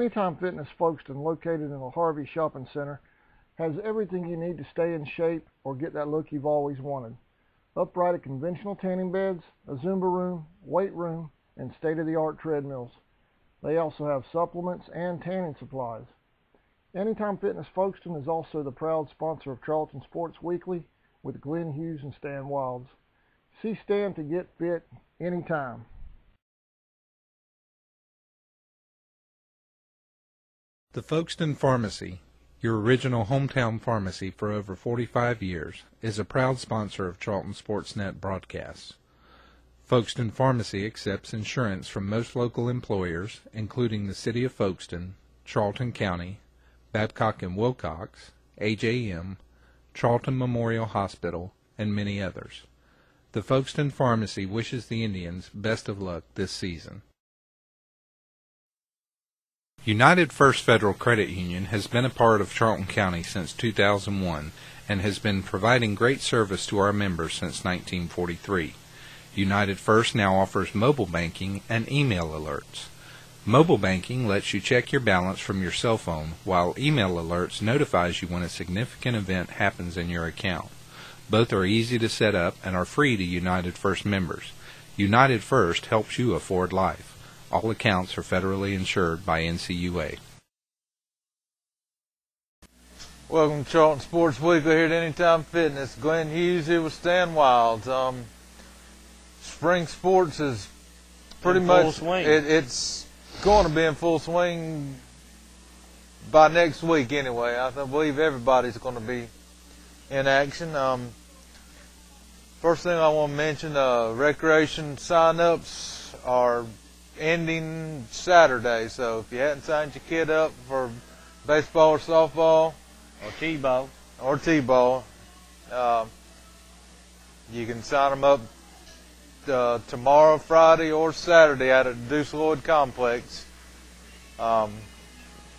Anytime Fitness Folkestone, located in the Harvey Shopping Center, has everything you need to stay in shape or get that look you've always wanted. Upright conventional tanning beds, a Zumba room, weight room, and state-of-the-art treadmills. They also have supplements and tanning supplies. Anytime Fitness Folkestone is also the proud sponsor of Charlton Sports Weekly with Glenn Hughes and Stan Wilds. See Stan to get fit anytime. The Folkestone Pharmacy, your original hometown pharmacy for over 45 years, is a proud sponsor of Charlton Sportsnet broadcasts. Folkestone Pharmacy accepts insurance from most local employers, including the City of Folkestone, Charlton County, Babcock and Wilcox, AJM, Charlton Memorial Hospital, and many others. The Folkestone Pharmacy wishes the Indians best of luck this season. United First Federal Credit Union has been a part of Charlton County since 2001 and has been providing great service to our members since 1943. United First now offers mobile banking and email alerts. Mobile banking lets you check your balance from your cell phone, while email alerts notifies you when a significant event happens in your account. Both are easy to set up and are free to United First members. United First helps you afford life. All accounts are federally insured by NCUA. Welcome to Charlton Sports Weekly here at Anytime Fitness. Glenn Hughes here with Stan Wilds. Spring sports is pretty much it's going to be in full swing by next week anyway. I believe everybody's going to be in action. First thing I want to mention, recreation sign-ups are ending Saturday, so if you hadn't signed your kid up for baseball or softball or t-ball, you can sign them up tomorrow, Friday, or Saturday at the Deuce Lloyd Complex.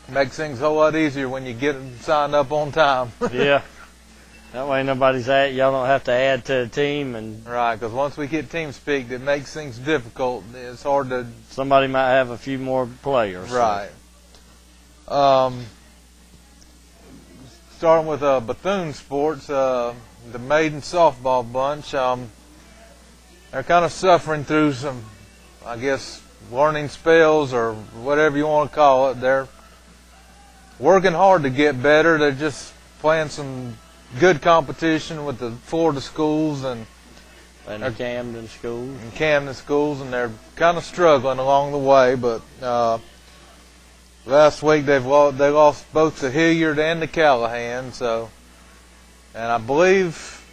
Makes things a whole lot easier when you get them signed up on time. Yeah. That way y'all don't have to add to the team. Right, because once we get team speak, it makes things difficult. It's hard to... Somebody might have a few more players. Right. So. Starting with Bethune Sports, the maiden softball bunch, they're kind of suffering through some, I guess, learning spells or whatever you want to call it. They're working hard to get better. They're just playing some good competition with the Florida schools and the Camden schools. And they're kind of struggling along the way. But last week they lost both to Hilliard and to Callahan. So, and I believe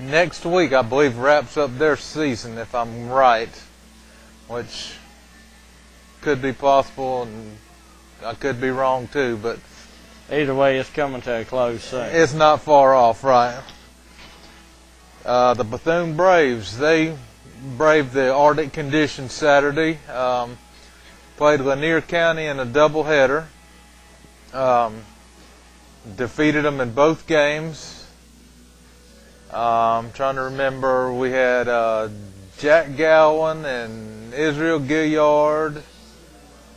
next week wraps up their season, if I'm right, which could be possible, and I could be wrong too, but either way, it's coming to a close soon. It's not far off, right? The Bethune Braves, they braved the Arctic conditions Saturday. Played Lanier County in a doubleheader. Defeated them in both games. I'm trying to remember, we had Jack Gowan and Israel Gilliard,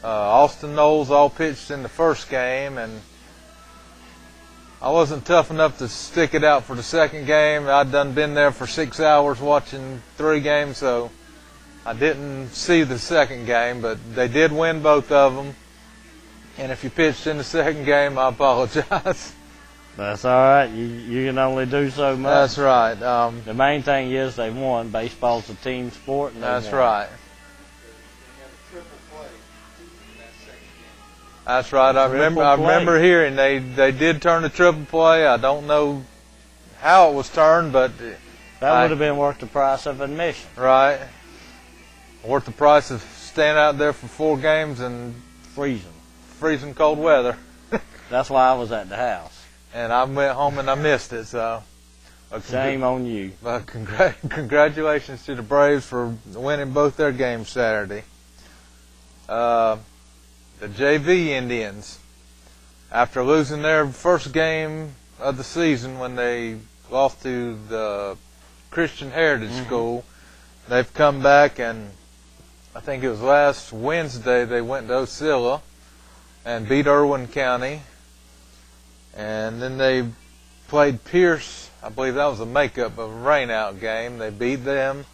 Austin Knowles all pitched in the first game, and I wasn't tough enough to stick it out for the second game. I'd done been there for 6 hours watching 3 games, so I didn't see the second game, but they did win both of them. And if you pitched in the second game, I apologize. That's all right. You can only do so much. That's right. The main thing is they won. Baseball's a team sport. And that's right. That's right. I remember hearing they did turn the triple play. I don't know how it was turned, but that would have been worth the price of admission. Right. Worth the price of staying out there for 4 games and freezing cold weather. That's why I was at the house. And I went home and I missed it. So shame on you. Congratulations to the Braves for winning both their games Saturday. The JV Indians, after losing their first game of the season when they lost to the Christian Heritage School, they've come back, and I think it was last Wednesday they went to Ocilla and beat Irwin County. And then they played Pierce. I believe that was a makeup of a rain-out game. They beat them.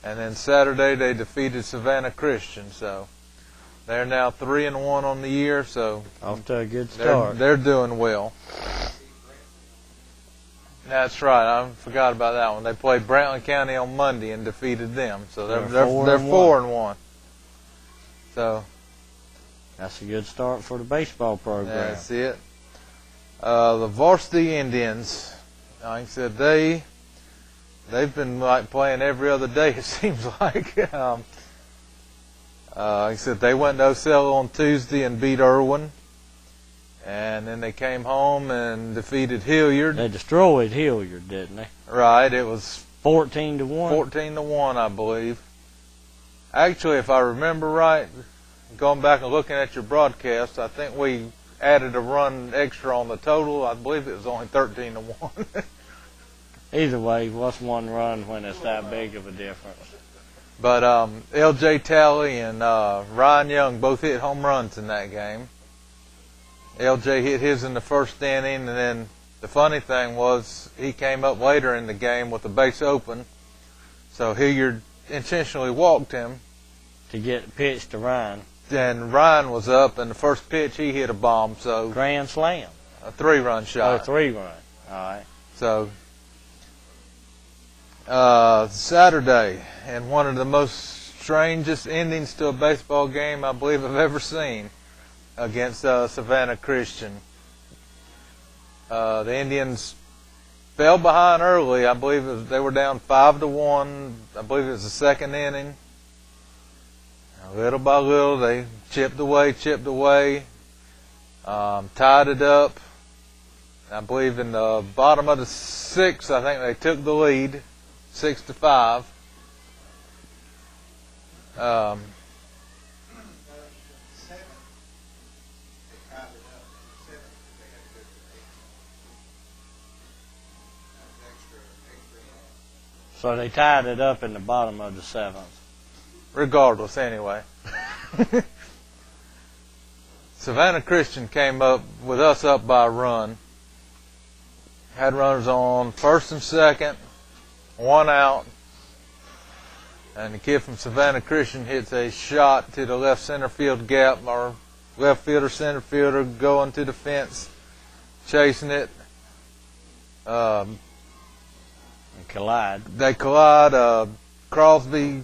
And then Saturday they defeated Savannah Christian. So they're now 3-1 on the year. So off to a good start. They're doing well. That's right. I forgot about that one. They played Brantley County on Monday and defeated them. So they're 4-1. So that's a good start for the baseball program. That's it. The varsity Indians, like I said, they've been like playing every other day. It seems like. Like I said, they went to Osceola on Tuesday and beat Irwin. And then they came home and defeated Hilliard. They destroyed Hilliard, didn't they? Right. It was 14-1. 14-1, I believe. Actually, if I remember right, going back and looking at your broadcast, I think we added a run extra on the total. I believe it was only 13-1. Either way, what's one run when it's that big of a difference? But L.J. Talley and Ryan Young both hit home runs in that game. L.J. hit his in the first inning, and then the funny thing was he came up later in the game with the base open, so Hilliard intentionally walked him. To get pitched to Ryan. And Ryan was up, and the first pitch he hit a bomb, so... Grand slam. A 3-run shot. Oh, 3-run. All right. So, Saturday, and one of the most strangest endings to a baseball game I believe I've ever seen, against Savannah Christian. The Indians fell behind early. I believe they were down 5-1. I believe it was the second inning. Little by little, they chipped away, tied it up. I believe in the bottom of the 6th, I think they took the lead, 6-5. So they tied it up in the bottom of the 7th. Regardless, anyway. Savannah Christian came up with us up by a run. Had runners on first and second, 1 out. And the kid from Savannah Christian hits a shot to the left center field gap. Our left fielder, center fielder going to the fence, chasing it. They collide. Crosby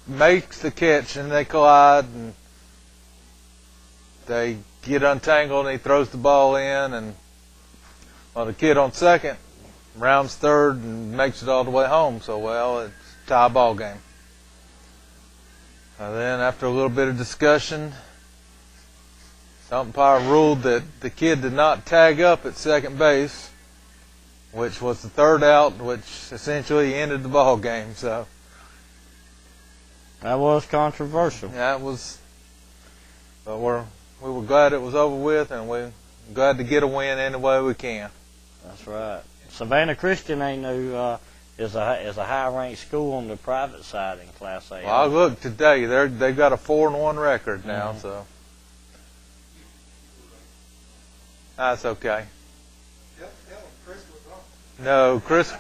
makes the catch, and they collide, and they get untangled, and he throws the ball in, and the kid on second rounds third and makes it all the way home. So, well, it's a tie ball game. And then after a little bit of discussion, the umpire ruled that the kid did not tag up at second base, which was the 3rd out, which essentially ended the ball game. So that was controversial. Yeah, it was. But we were glad it was over with, and we're glad to get a win any way we can. That's right. Savannah Christian ain't no is a high-ranked school on the private side in Class A. Well, I looked today. They've got a 4-1 record now, so that's okay. No, Chris.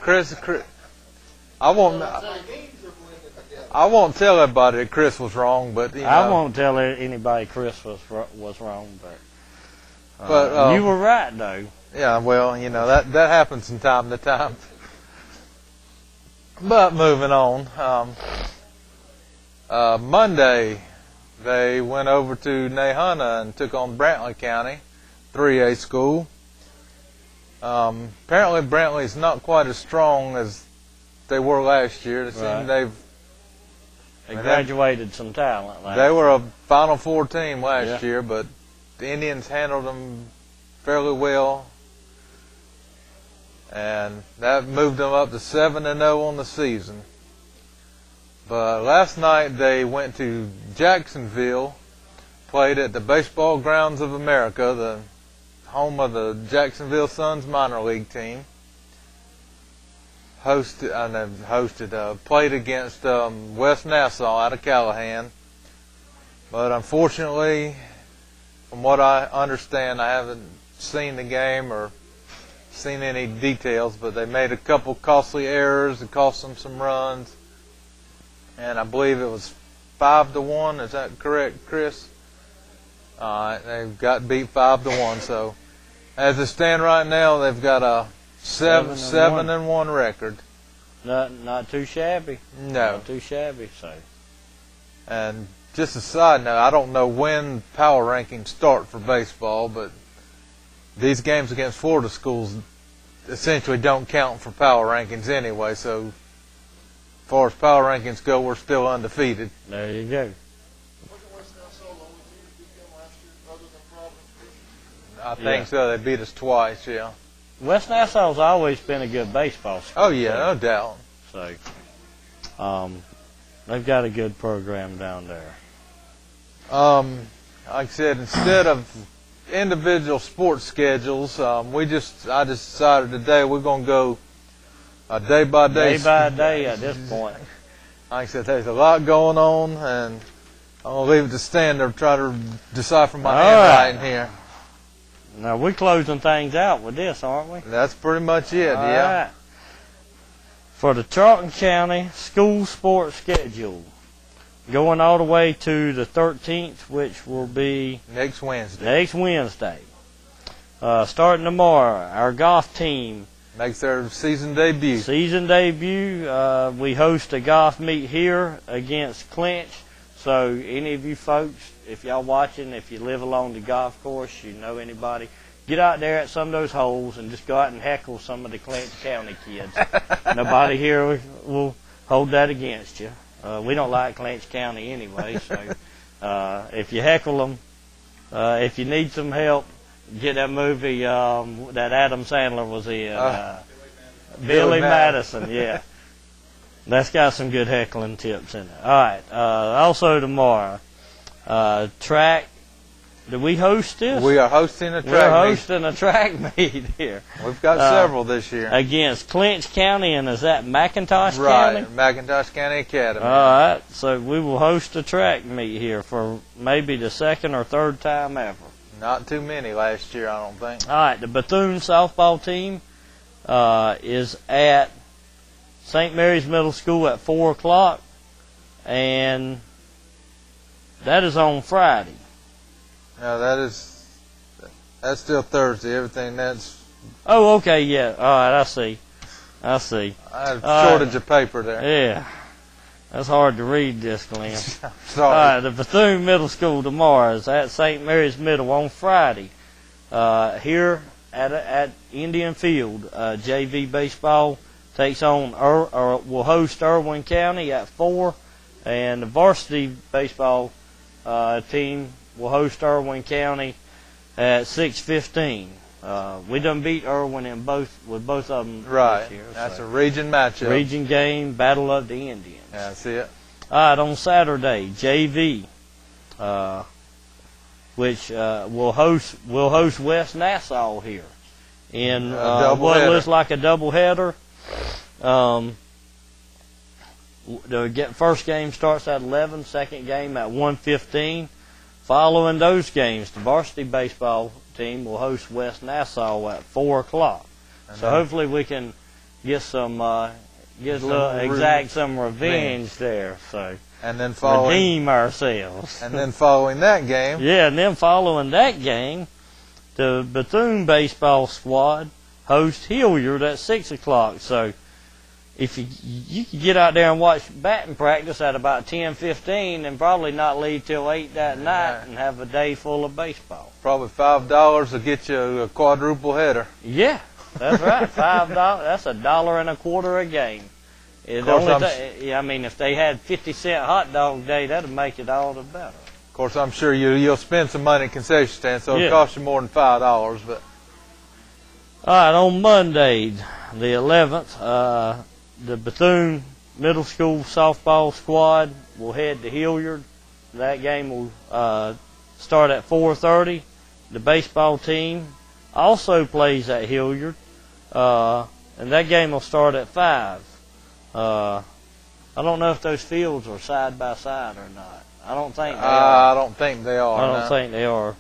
I won't tell everybody that Chris was wrong, but I won't tell anybody Chris was wrong, but you were right though. Yeah, well, that happens from time to time. But moving on, Monday they went over to Nahunta and took on Brantley County, 3A school. Apparently Brantley's not quite as strong as they were last year. It seems they graduated some talent last year. They were a Final Four team last year, but the Indians handled them fairly well. And that moved them up to 7-0 on the season. But last night they went to Jacksonville, played at the Baseball Grounds of America, the home of the Jacksonville Suns minor league team. Played against West Nassau out of Callahan. But unfortunately, from what I understand, I haven't seen the game or seen any details, but they made a couple costly errors that cost them some runs. And I believe it was 5-1. Is that correct, Chris? They got beat 5-1. So as it stands right now, they've got a 7-1 record. Not too shabby. No. Not too shabby. So. And just a side note, I don't know when power rankings start for baseball, but these games against Florida schools essentially don't count for power rankings anyway. So as far as power rankings go, we're still undefeated. There you go. I think so. They beat us twice, yeah. West Nassau's always been a good baseball school. Oh, yeah, no doubt. So, they've got a good program down there. Like I said, instead of individual sports schedules, I just decided today we're going to go day by day. Day by day at this point. Like I said, there's a lot going on, and I'm going to leave it to Stan to try to decipher my handwriting here. Now, we're closing things out with this, aren't we? That's pretty much it, All yeah. right. For the Charlton County school sports schedule, going all the way to the 13th, which will be Next Wednesday. Next Wednesday. Starting tomorrow, our golf team Makes their season debut. We host a golf meet here against Clinch. So any of you folks, if y'all watching, if you live along the golf course, you know anybody, get out there at some of those holes and just go out and heckle some of the Clinch County kids. Nobody here will hold that against you. We don't like Clinch County anyway, so if you heckle them, if you need some help, get that movie that Adam Sandler was in, Billy Madison, yeah. That's got some good heckling tips in it. All right. Also tomorrow, track. Do we host this? We are hosting a track meet. We're hosting a track meet here. We've got several this year. Against Clinch County, and is that McIntosh Right, County? McIntosh County Academy. All right. So we will host a track meet here for maybe the second or third time ever. Not too many last year, I don't think. All right. The Bethune softball team is at St. Mary's Middle School at 4 o'clock, and that is on Friday. No, that's still Thursday. Everything that's... Oh, okay, yeah. All right, I see. I have a shortage of paper there. Yeah. That's hard to read this, Glenn. Sorry. All right, the Bethune Middle School tomorrow is at St. Mary's Middle on Friday. Here at Indian Field, JV baseball takes on will host Irwin County at 4, and the varsity baseball team will host Irwin County at 6:15. We done beat Irwin with both of them Right. this year. That's a region matchup. Region game, Battle of the Indians. Yeah, that's it. All right, on Saturday, JV, which will host West Nassau here in what looks like a doubleheader. The first game starts at 11, second game at 1:15. Following those games, the varsity baseball team will host West Nassau at 4 o'clock. So hopefully we can get some revenge there. So and then redeem ourselves. And then following that game, yeah, and then following that game, the Bethune baseball squad hosts Hilliard at 6 o'clock. So if you can get out there and watch batting practice at about 10:15 and probably not leave till 8 that night and have a day full of baseball. Probably $5 will get you a quadruple header. Yeah, that's right. $5. That's $1.25 a game. I mean, if they had 50-cent hot dog day, that'd make it all the better. Of course, I'm sure you'll spend some money at concession stand, so it'll cost you more than $5. But all right, on Monday, the 11th, the Bethune Middle School softball squad will head to Hilliard. That game will start at 4:30. The baseball team also plays at Hilliard, and that game will start at 5. I don't know if those fields are side by side or not. I don't think they are. I don't think they are. I don't think they are.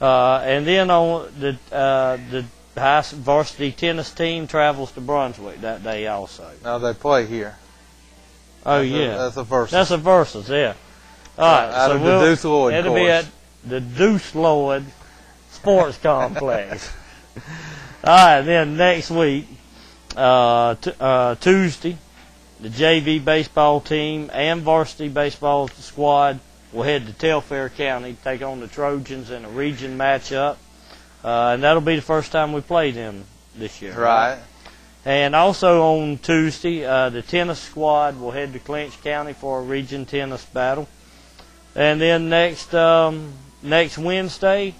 And then on the high varsity tennis team travels to Brunswick that day also. Now they play here. Oh, yeah. That's a versus. That's a versus, yeah. All right, Out so of the Deuce Lloyd it'll be course. at the Deuce Lloyd Sports Complex. All right, then next week, Tuesday, the JV baseball team and varsity baseball squad will head to Telfair County to take on the Trojans in a region matchup. And that'll be the first time we play them this year. Right. And also on Tuesday, the tennis squad will head to Clinch County for a region tennis battle. And then next Wednesday,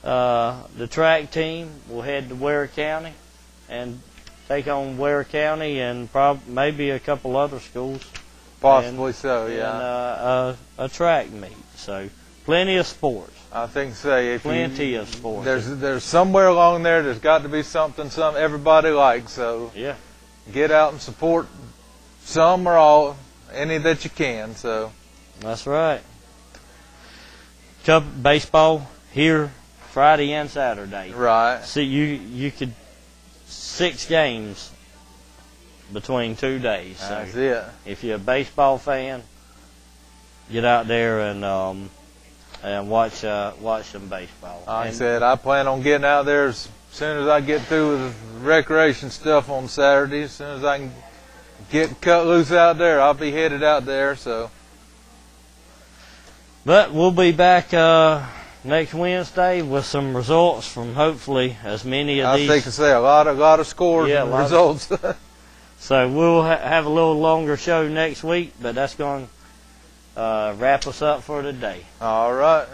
the track team will head to Ware County and take on Ware County and maybe a couple other schools. Possibly so, yeah. And a track meet. So plenty of sports. I think so. Plenty of sports. There's somewhere along there's got to be something everybody likes. So yeah, get out and support some or all, any that you can. So that's right. Cup baseball here Friday and Saturday. Right. See, you could 6 games between 2 days. So that's it. if you're a baseball fan, get out there and watch some baseball. Like I said, I plan on getting out there as soon as I get through with the recreation stuff on Saturday. As soon as I can get cut loose out there, I'll be headed out there. So, but we'll be back next Wednesday with some results from hopefully as many of these. I think to say a lot of scores and results. So we'll have a little longer show next week, but that's going to wrap us up for today. All right.